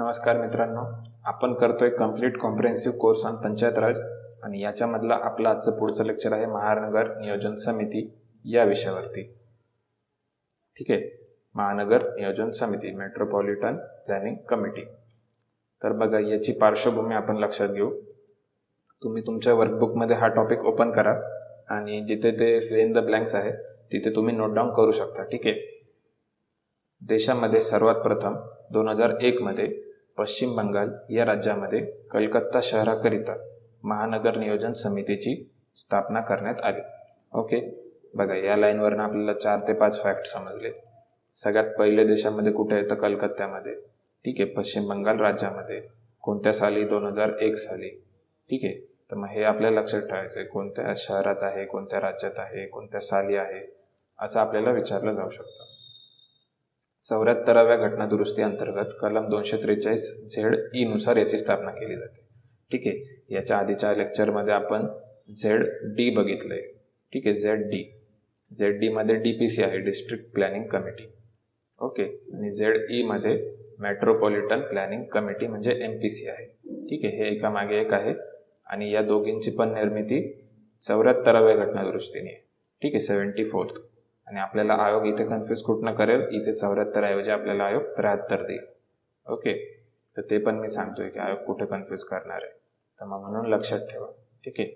नमस्कार मित्रांनो, आपण करतोय complete comprehensive course on panchayat raj आणि याच्यामधला आपलं आजचं पुढचं लेक्चर आहे महानगर नियोजन समिती या विषयावरती. ठीक आहे, महानगर नियोजन समिती मेट्रोपॉलिटन प्लॅनिंग कमिटी. तर बघा, याची पार्श्वभूमी आपण लक्षात घेऊ. तुम्ही तुमच्या वर्कबुकमध्ये हा टॉपिक ओपन करा आणि जिथे ते फिल इन द ब्लँक्स आहे तिथे तुम्ही नोट डाऊन करू शकता. ठीक आहे. देशामध्ये सर्वात प्रथम 2001 मध्ये पश्चिम बंगाल या राज्यामध्ये कलकत्ता शहराकरिता महानगर नियोजन समितीची स्थापना करण्यात आली. ओके, बघा या लाईनवरनं आपल्याला 4 ते 5 फॅक्ट समजले. सगळ्यात पहिले देशामध्ये कुठे येतं? कलकत्त्यामध्ये. ठीक आहे, पश्चिम बंगाल राज्यामध्ये. कोणत्या साली? 2001 साली. ठीक आहे, तर मग हे आपल्याला लक्षात ठेवायचं आहे, कोणत्या शहरात आहे, कोणत्या राज्यात आहे, कोणत्या साली आहे, असं आपल्याला विचारलं जाऊ शकतं. 74व्या घटनादुरुस्ती अंतर्गत कलम 243 नुसार याची स्थापना केली जाते. ठीक आहे, याच्या आधीच्या लेक्चरमध्ये आपण ZD बघितलंय. ठीक आहे, ZD मध्ये DPC आहे, डिस्ट्रिक्ट प्लॅनिंग कमिटी. ओके, आणि ZE मध्ये मेट्रोपॉलिटन प्लॅनिंग कमिटी म्हणजे MPC आहे. ठीक आहे, हे एकामागे एक आहे आणि या दोघींची पण निर्मिती 74व्या घटनादुरुस्तीने आहे. ठीक आहे, 74th. आणि आपल्याला आयोग इथे कन्फ्यूज कुठनं करेल, इथे 74 ऐवजी आपल्याला आयोग 73 देईल. ओके, तर ते पण मी सांगतोय की आयोग कुठे कन्फ्यूज करणार आहे, तर मग म्हणून लक्षात ठेवा. ठीक आहे,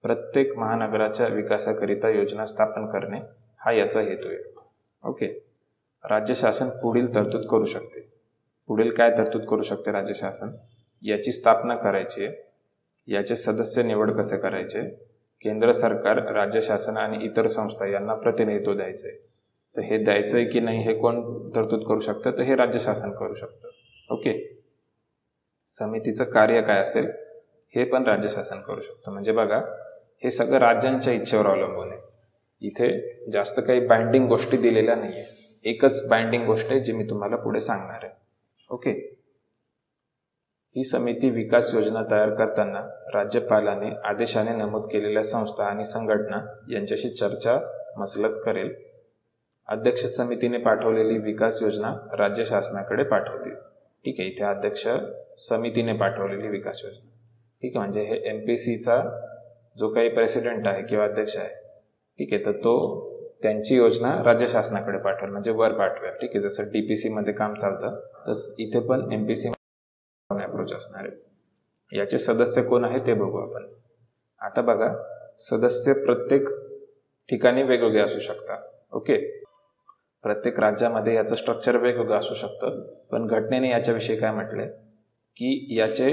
प्रत्येक महानगराच्या विकासाकरिता योजना स्थापन करणे हा याचा हेतू आहे. ओके, राज्य शासन पुढील तरतूद करू शकते. पुढील काय तरतूद करू शकते राज्य शासन? याची स्थापना करायची आहे, याचे सदस्य निवड कसे करायचे, केंद्र सरकार, राज्य शासन आणि इतर संस्था यांना प्रतिनिधित्व द्यायचंय. तर हे द्यायचंय की नाही हे कोण तरतूद करू शकतं? तर हे राज्य शासन करू शकतं. ओके, समितीचं कार्य काय असेल हे पण राज्य शासन करू शकतं. म्हणजे बघा, हे सगळं राज्यांच्या इच्छेवर अवलंबून आहे. इथे जास्त काही बाइंडिंग गोष्टी दिलेल्या नाहीये. एकच बाइंडिंग गोष्ट आहे जी मी तुम्हाला पुढे सांगणार आहे. ओके, ही समिती विकास योजना तयार करताना राज्यपालाने आदेशाने नमूद केलेल्या संस्था आणि संघटना यांच्याशी चर्चा मसलत करेल. अध्यक्ष समितीने पाठवलेली विकास योजना राज्य शासनाकडे पाठवतील. ठीक आहे, इथे अध्यक्ष समितीने पाठवलेली विकास योजना. ठीक आहे, म्हणजे हे MPCचा जो काही प्रेसिडेंट आहे किंवा अध्यक्ष आहे, ठीक आहे, तर तो त्यांची योजना राज्य शासनाकडे पाठवेल, म्हणजे वर पाठवेल. ठीक आहे, जसं DPC मध्ये काम चालतं तसं इथे पण MPC अप्रोच असणार आहे. याचे सदस्य कोण आहे ते बघू आपण. आता बघा, सदस्य प्रत्येक ठिकाणी वेगवेगळे असू शकतात. ओके, प्रत्येक राज्यामध्ये याचं स्ट्रक्चर वेगवेगळं असू शकतं, पण घटनेने याच्याविषयी काय म्हटलंय की याचे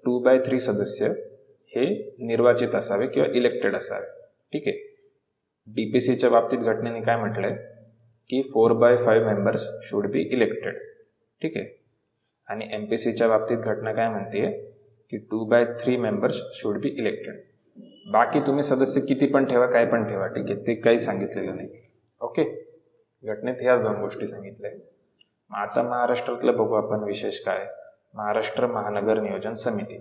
2/3 सदस्य हे निर्वाचित असावे किंवा इलेक्टेड असावे. ठीक आहे, DPCच्या बाबतीत घटनेने काय म्हटलंय की 4/5 मेंबर्स शुड बी इलेक्टेड. ठीक आहे, आणि MPCच्या बाबतीत घटना काय म्हणते की 2/3 मेंबर्स शुड बी इलेक्टेड. बाकी तुम्ही सदस्य किती पण ठेवा, काय पण ठेवा. ठीक आहे, ते काही सांगितलेलं नाही. ओके, घटनेत ह्याच 2 गोष्टी सांगितल्या. आता महाराष्ट्रातलं बघू आपण विशेष काय. महाराष्ट्र महानगर नियोजन समिती.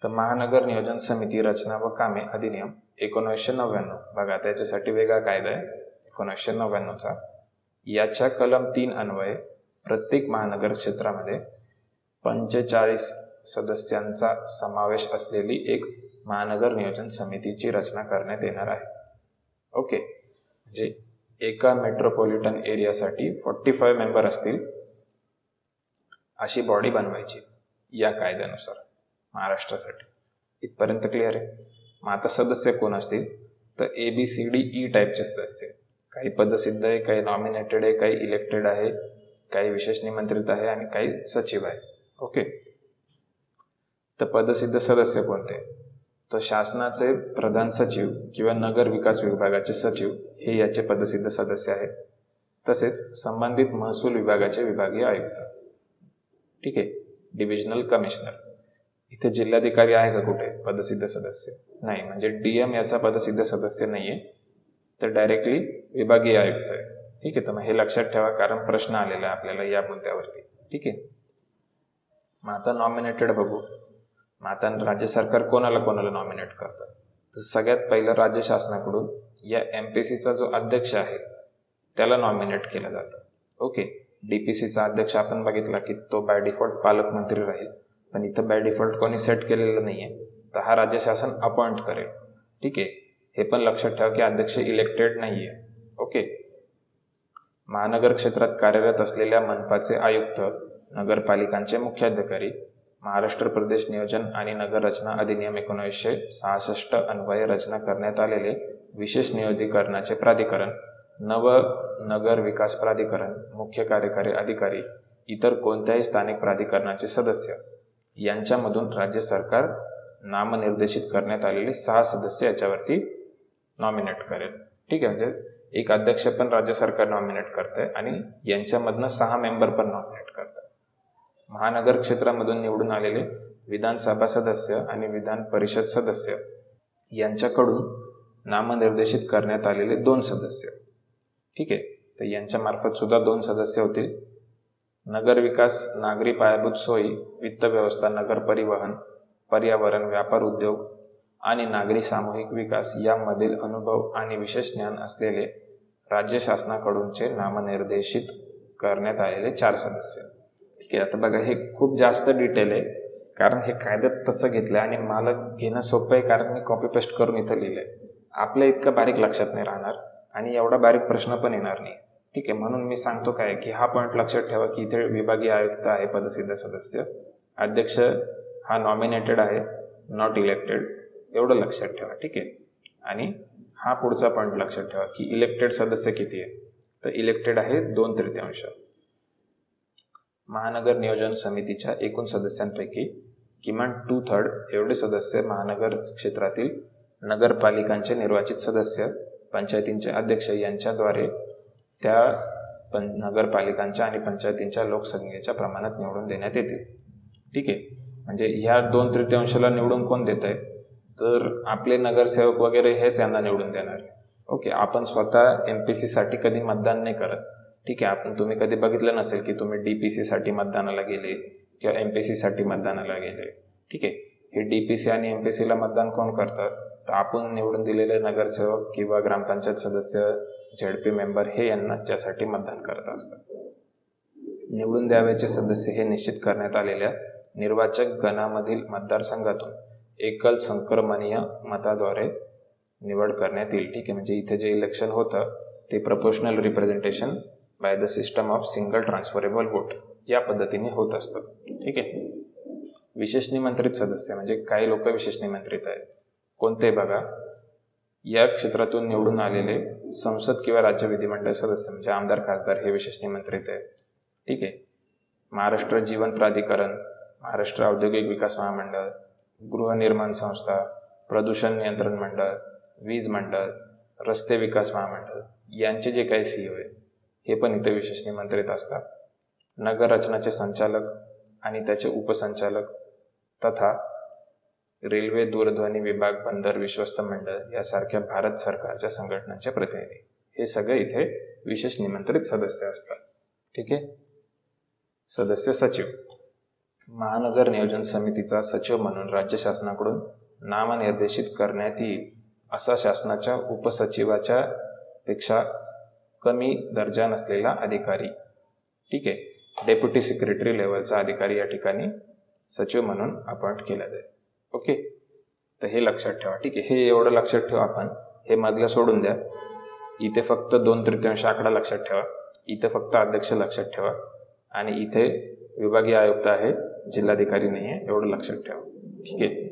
तर महानगर नियोजन समिती रचना व कामे अधिनियम 1999. बघा, त्याच्यासाठी वेगळा कायदा आहे 1999चा. याच्या कलम 3 अन्वये प्रत्येक महानगर क्षेत्रामध्ये 45 सदस्यांचा समावेश असलेली एक महानगर नियोजन समितीची रचना करण्यात येणार आहे. ओके, म्हणजे एका मेट्रोपॉलिटन एरियासाठी 45 मेंबर असतील अशी बॉडी बनवायची या कायद्यानुसार महाराष्ट्रासाठी. इथपर्यंत क्लिअर आहे? मग आता सदस्य कोण असतील? तर ABCDE टाईपचे सदस्य. काही पदसिद्ध आहे, काही नॉमिनेटेड आहे, काही इलेक्टेड आहे, काही विशेष निमंत्रित आहे आणि काही सचिव आहे. ओके, तर पदसिद्ध सदस्य कोणते? तर शासनाचे प्रधान सचिव किंवा नगर विकास विभागाचे सचिव हे याचे पदसिद्ध सदस्य आहेत. तसेच संबंधित महसूल विभागाचे विभागीय आयुक्त. ठीक आहे, डिव्हिजनल कमिशनर. इथे जिल्हाधिकारी आहे का कुठे पदसिद्ध सदस्य? नाही, म्हणजे DM याचा पदसिद्ध सदस्य नाहीये, तर डायरेक्टली विभागीय आयुक्त आहे. ठीक आहे, तर मग हे लक्षात ठेवा, कारण प्रश्न आलेला आहे आपल्याला या मुद्द्यावरती. ठीक आहे, मग आता नॉमिनेटेड बघू. मग आता राज्य सरकार कोणाला नॉमिनेट करतं? तर सगळ्यात पहिलं राज्य शासनाकडून या MPCचा जो अध्यक्ष आहे त्याला नॉमिनेट केलं जातं. ओके, डीपीसीचा अध्यक्ष आपण बघितला की तो बाय डिफॉल्ट पालकमंत्री राहील, पण इथं बाय डिफॉल्ट कोणी सेट केलेलं नाहीये, तर हा राज्य शासन अपॉइंट करेल. ठीक आहे, हे पण लक्षात ठेवा की अध्यक्ष इलेक्टेड नाहीये. ओके. महानगर क्षेत्रात कार्यरत असलेल्या मनपाचे आयुक्त, नगरपालिकांचे मुख्याधिकारी, महाराष्ट्र प्रदेश नियोजन आणि नगर रचना अधिनियम 1966 अन्वये रचना करण्यात आलेले विशेष नियोजीकरणाचे प्राधिकरण, नव नगर विकास प्राधिकरण, मुख्य कार्यकारी अधिकारी, इतर कोणत्याही स्थानिक प्राधिकरणाचे सदस्य यांच्यामधून राज्य सरकार नामनिर्देशित करण्यात आलेले 6 सदस्य याच्यावरती नॉमिनेट करेल. ठीक आहे, म्हणजे एक अध्यक्ष पण राज्य सरकार नॉमिनेट करते आणि यांच्यामधनं 6 मेंबर पण नॉमिनेट करतात. महानगर क्षेत्रामधून निवडून आलेले विधानसभा सदस्य आणि विधान परिषद सदस्य यांच्याकडून नामनिर्देशित करण्यात आलेले 2 सदस्य. ठीक आहे, तर यांच्या मार्फत सुद्धा 2 सदस्य होतील. नगर विकास, नागरी पायाभूत सोयी, वित्त व्यवस्था, नगर परिवहन, पर्यावरण, व्यापार उद्योग आणि नागरी सामूहिक विकास यामधील अनुभव आणि विशेष ज्ञान असलेले राज्य शासनाकडूनचे नामनिर्देशित करण्यात आलेले 4 सदस्य. ठीक आहे, आता बघा हे खूप जास्त डिटेल आहे, कारण हे कायद्यात तसं घेतलं आणि मला घेणं सोपं आहे कारण मी कॉपी पेस्ट करून इथं लिहिलंय. आपल्या इतकं बारीक लक्षात नाही राहणार आणि एवढा बारीक प्रश्न पण येणार नाही. ठीक आहे, म्हणून मी सांगतो काय की हा पॉईंट लक्षात ठेवा की इथे विभागीय आयुक्त आहे पदसिद्ध सदस्य, अध्यक्ष हा नॉमिनेटेड आहे, नॉट इलेक्टेड, एवढं लक्षात ठेवा. ठीक आहे, आणि हा पुढचा पॉईंट लक्षात ठेवा की इलेक्टेड सदस्य किती आहे, तर इलेक्टेड आहे 2/3. महानगर नियोजन समितीच्या एकूण सदस्यांपैकी किमान 2/3 एवढे सदस्य महानगर क्षेत्रातील नगरपालिकांचे निर्वाचित सदस्य, पंचायतींचे अध्यक्ष यांच्याद्वारे त्या नगरपालिकांच्या आणि पंचायतींच्या लोकसंख्येच्या प्रमाणात निवडून देण्यात येतील. ठीक आहे, म्हणजे ह्या 2/3 निवडून कोण देत आहे, तर आपले नगरसेवक वगैरे हेच यांना निवडून देणार. ओके, आपण स्वतः MPC साठी कधी मतदान नाही करत. ठीक आहे, तुम्ही कधी बघितलं नसेल की तुम्ही DPC साठी मतदानाला गेले किंवा MPC साठी मतदानाला गेले. ठीक आहे, हे DPC आणि MPC ला मतदान कोण करतात, तर आपण निवडून दिलेले नगरसेवक किंवा ग्रामपंचायत सदस्य, ZP मेंबर हे यांना त्यासाठी मतदान करत असतात. निवडून द्यावयाचे सदस्य हे निश्चित करण्यात आलेल्या निर्वाचक गणामधील मतदारसंघातून एकल संक्रमणीय मताद्वारे निवड करण्यात येईल. ठीक आहे, म्हणजे इथे जे इलेक्शन होतं ते proportional representation by the system of single transferable vote या पद्धतीने होत असतं. ठीक आहे. विशेष निमंत्रित सदस्य म्हणजे काही लोक विशेष निमंत्रित आहेत. कोणते बघा, या क्षेत्रातून निवडून आलेले संसद किंवा राज्य विधिमंडळ सदस्य म्हणजे आमदार खासदार हे विशेष निमंत्रित आहेत. ठीक आहे. महाराष्ट्र जीवन प्राधिकरण, महाराष्ट्र औद्योगिक विकास महामंडळ, गृहनिर्माण संस्था, प्रदूषण नियंत्रण मंडळ, वीज मंडळ, रस्ते विकास महामंडळ यांचे जे काही CEO आहे हे पण इथे विशेष निमंत्रित असतात. नगर रचनाचे संचालक आणि त्याचे उपसंचालक तथा रेल्वे, दूरध्वनी विभाग, बंदर विश्वस्त मंडळ यासारख्या भारत सरकारच्या संघटनांचे प्रतिनिधी हे सगळे इथे विशेष निमंत्रित सदस्य असतात. ठीक आहे. सदस्य सचिव, महानगर नियोजन समितीचा सचिव म्हणून राज्य शासनाकडून नामनिर्देशित करण्यात येईल असा शासनाच्या उपसचिवाच्या पेक्षा कमी दर्जा नसलेला अधिकारी. ठीक आहे. डेप्युटी सेक्रेटरी लेवलचा अधिकारी या ठिकाणी सचिव म्हणून अपॉइंट केला जाईल. ओके, तर हे लक्षात ठेवा. ठीक आहे, हे एवढं लक्षात ठेवा. आपण हे मधलं सोडून द्या. इथे फक्त 2/3 आकडा लक्षात ठेवा. इथे फक्त अध्यक्ष लक्षात ठेवा आणि इथे विभागीय आयुक्त आहे, जिल्हाधिकारी नाही आहे, एवढं लक्षात ठेवा. ठीक आहे.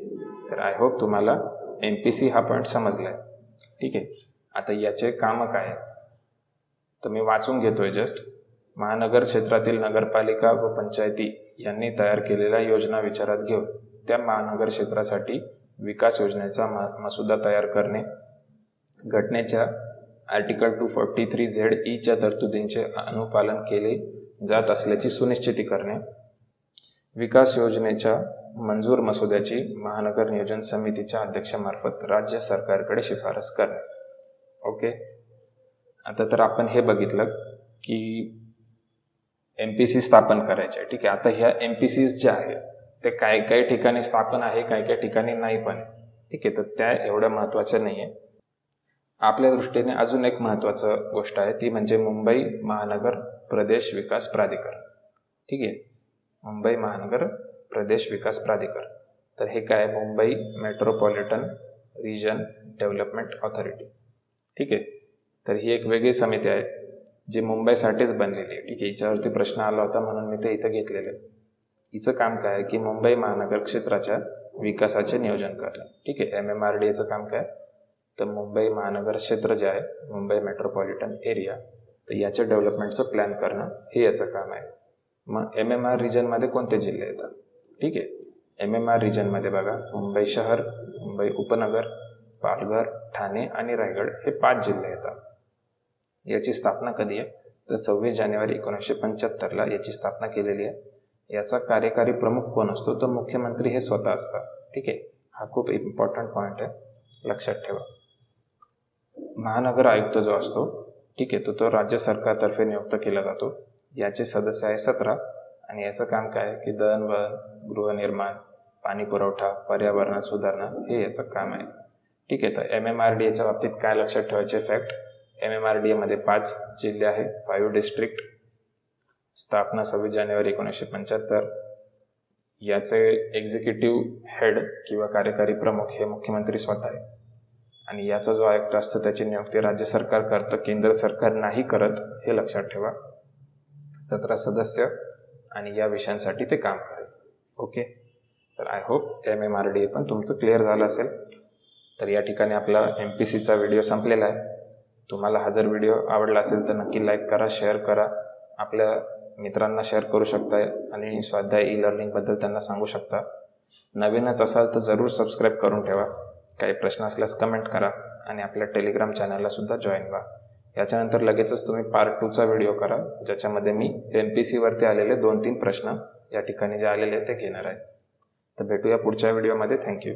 तर आय होप तुम्हाला MPC हा पॉईंट समजलाय. ठीक आहे. आता याचे कामं काय तर मी वाचून घेतोय जस्ट. महानगर क्षेत्रातील नगरपालिका व पंचायती यांनी तयार केलेल्या योजना विचारात घेऊन त्या महानगर क्षेत्रासाठी विकास योजनेचा मसुदा तयार करणे, घटनेच्या आर्टिकल 243ZE च्या तरतुदींचे अनुपालन केले जात असल्याची सुनिश्चिती करणे, विकास योजनेच्या मंजूर मसुद्याची महानगर नियोजन समितीच्या अध्यक्षामार्फत राज्य सरकारकडे शिफारस करणे. ओके, आता तर आपण हे बघितलं की MPC स्थापन करायचे. ठीक आहे. आता ह्या MPCs ज्या आहेत ते काही ठिकाणी स्थापन आहे, काही ठिकाणी नाही पण. ठीक आहे, तर त्या एवढ्या महत्वाच्या नाही आहे. आपल्या दृष्टीने अजून एक महत्त्वाचं गोष्ट आहे ती म्हणजे मुंबई महानगर प्रदेश विकास प्राधिकरण. ठीक आहे, मुंबई महानगर प्रदेश विकास प्राधिकरण. तर हे काय, Mumbai metropolitan region development authority. ठीक आहे, तर ही एक वेगळी समिती आहे जी मुंबईसाठीच बनलेली आहे. ठीक आहे, हिच्यावरती प्रश्न आला होता म्हणून मी ते इथं घेतलेलं आहे. हिचं काम काय आहे की मुंबई महानगर क्षेत्राच्या विकासाचे नियोजन करणं. ठीक आहे, MMRDAचं काम काय, तर मुंबई महानगर क्षेत्र जे आहे, मुंबई मेट्रोपॉलिटन एरिया, तर याच्या डेव्हलपमेंटचं प्लॅन करणं हे याचं काम आहे. मग MMR रिजनमध्ये कोणते जिल्हे येतात? ठीक आहे, MMR रिजनमध्ये बघा, मुंबई शहर, मुंबई उपनगर, पालघर, ठाणे आणि रायगड हे 5 जिल्हे येतात. याची स्थापना कधी आहे, तर 26 जानेवारी 1975ला याची स्थापना केलेली आहे. याचा कार्यकारी प्रमुख कोण असतो, तर मुख्यमंत्री हे स्वतः असतात. ठीक आहे, हा खूप इम्पॉर्टंट पॉईंट आहे, लक्षात ठेवा. महानगर आयुक्त जो असतो, ठीक आहे, तो राज्य सरकारतर्फे नियुक्त केला जातो. याचे सदस्य आहे 17 आणि याचं काम काय आहे की दळणवळण, गृहनिर्माण, पाणी पुरवठा, पर्यावरणात सुधारणा हे याचं काम आहे. ठीक आहे, तर MMRDAच्या बाबतीत काय लक्षात ठेवायचे फॅक्ट, MMRDA मध्ये 5 जिल्हे आहे, 5 डिस्ट्रिक्ट. स्थापना 26 जानेवारी 1975. याचे एक्झिक्युटिव्ह हेड किंवा कार्यकारी प्रमुख हे मुख्यमंत्री स्वतः आहे आणि याचा जो आयुक्त असतो त्याची नियुक्ती राज्य सरकार करतं, केंद्र सरकार नाही करत, हे लक्षात ठेवा. 17 सदस्य आणि या विषयांसाठी ते काम करेल. ओके, तर आय होप MMRDA पण तुमचं क्लिअर झालं असेल. तर या ठिकाणी आपला MPSCचा व्हिडिओ संपलेला आहे. तुम्हाला हा जर व्हिडिओ आवडला असेल तर नक्की लाईक करा, शेअर करा, आपल्या मित्रांना शेअर करू शकताय आणि स्वाध्याय ई-लर्निंगबद्दल त्यांना सांगू शकता. नवीनच असाल तर जरूर सबस्क्राईब करून ठेवा. काही प्रश्न असल्यास कमेंट करा आणि आपल्या टेलिग्राम चॅनलला सुद्धा जॉईन व्हा. याच्यानंतर लगेचच तुम्ही पार्ट 2चा व्हिडिओ करा, ज्याच्यामध्ये मी MPSCवरती आलेले 2-3 प्रश्न या ठिकाणी जे आलेले ते घेणार आहे. तर भेटूया पुढच्या व्हिडिओमध्ये. थँक्यू.